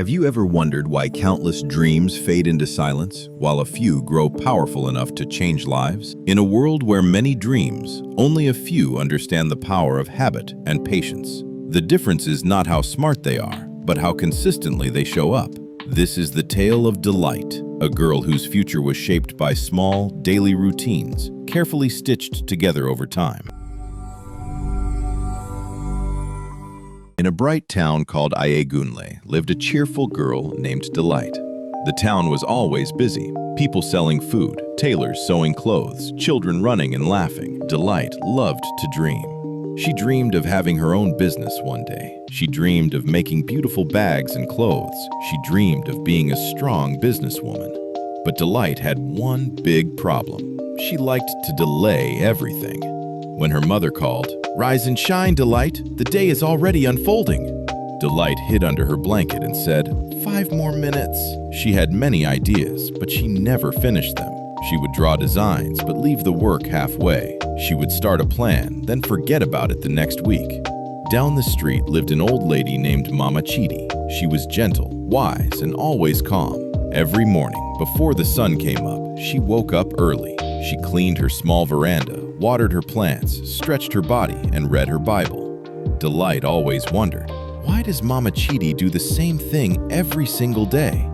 Have you ever wondered why countless dreams fade into silence, while a few grow powerful enough to change lives? In a world where many dreams, only a few understand the power of habit and patience. The difference is not how smart they are, but how consistently they show up. This is the tale of Delight, a girl whose future was shaped by small, daily routines, carefully stitched together over time. In a bright town called Ayegunle lived a cheerful girl named Delight. The town was always busy, people selling food, tailors sewing clothes, children running and laughing. Delight loved to dream. She dreamed of having her own business one day. She dreamed of making beautiful bags and clothes. She dreamed of being a strong businesswoman. But Delight had one big problem. She liked to delay everything. When her mother called, "Rise and shine, Delight, the day is already unfolding." Delight hid under her blanket and said, "5 more minutes." She had many ideas, but she never finished them. She would draw designs, but leave the work halfway. She would start a plan, then forget about it the next week. Down the street lived an old lady named Mama Chidi. She was gentle, wise, and always calm. Every morning, before the sun came up, she woke up early. She cleaned her small veranda, watered her plants, stretched her body, and read her Bible. Delight always wondered, why does Mama Chidi do the same thing every single day?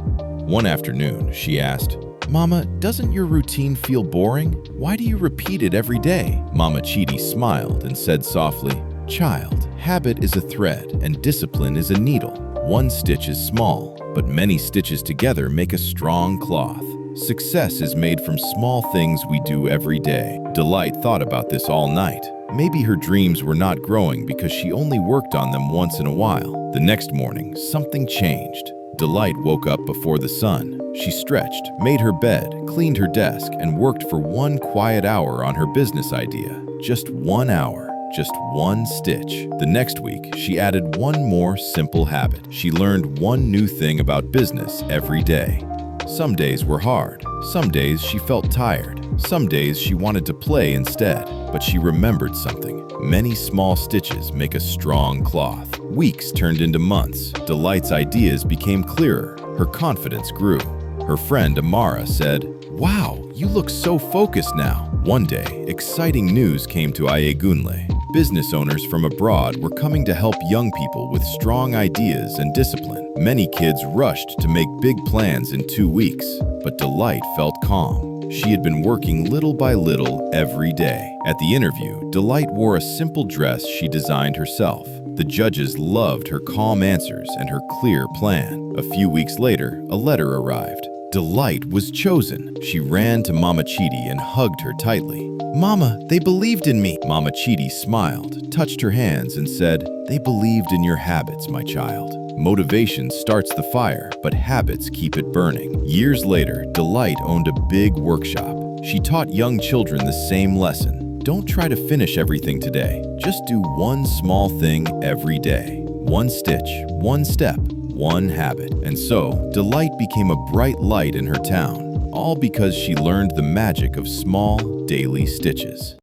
One afternoon, she asked, "Mama, doesn't your routine feel boring? Why do you repeat it every day?" Mama Chidi smiled and said softly, "Child, habit is a thread and discipline is a needle. One stitch is small, but many stitches together make a strong cloth. Success is made from small things we do every day." Delight thought about this all night. Maybe her dreams were not growing because she only worked on them once in a while. The next morning, something changed. Delight woke up before the sun. She stretched, made her bed, cleaned her desk, and worked for 1 quiet hour on her business idea. Just 1 hour. Just 1 stitch. The next week, she added 1 more simple habit. She learned 1 new thing about business every day. Some days were hard. Some days she felt tired. Some days she wanted to play instead. But she remembered something. Many small stitches make a strong cloth. Weeks turned into months. Delight's ideas became clearer. Her confidence grew. Her friend Amara said, "Wow, you look so focused now." One day, exciting news came to Ayegunle. Business owners from abroad were coming to help young people with strong ideas and discipline. Many kids rushed to make big plans in 2 weeks, but Delight felt calm. She had been working little by little every day. At the interview, Delight wore a simple dress she designed herself. The judges loved her calm answers and her clear plan. A few weeks later, a letter arrived. Delight was chosen. She ran to Mama Chidi and hugged her tightly. "Mama, they believed in me." Mama Chidi smiled, touched her hands, and said, "They believed in your habits, my child. Motivation starts the fire, but habits keep it burning." Years later, Delight owned a big workshop. She taught young children the same lesson. Don't try to finish everything today. Just do 1 small thing every day. 1 stitch, 1 step, 1 habit. And so, Delight became a bright light in her town, all because she learned the magic of small, daily stitches.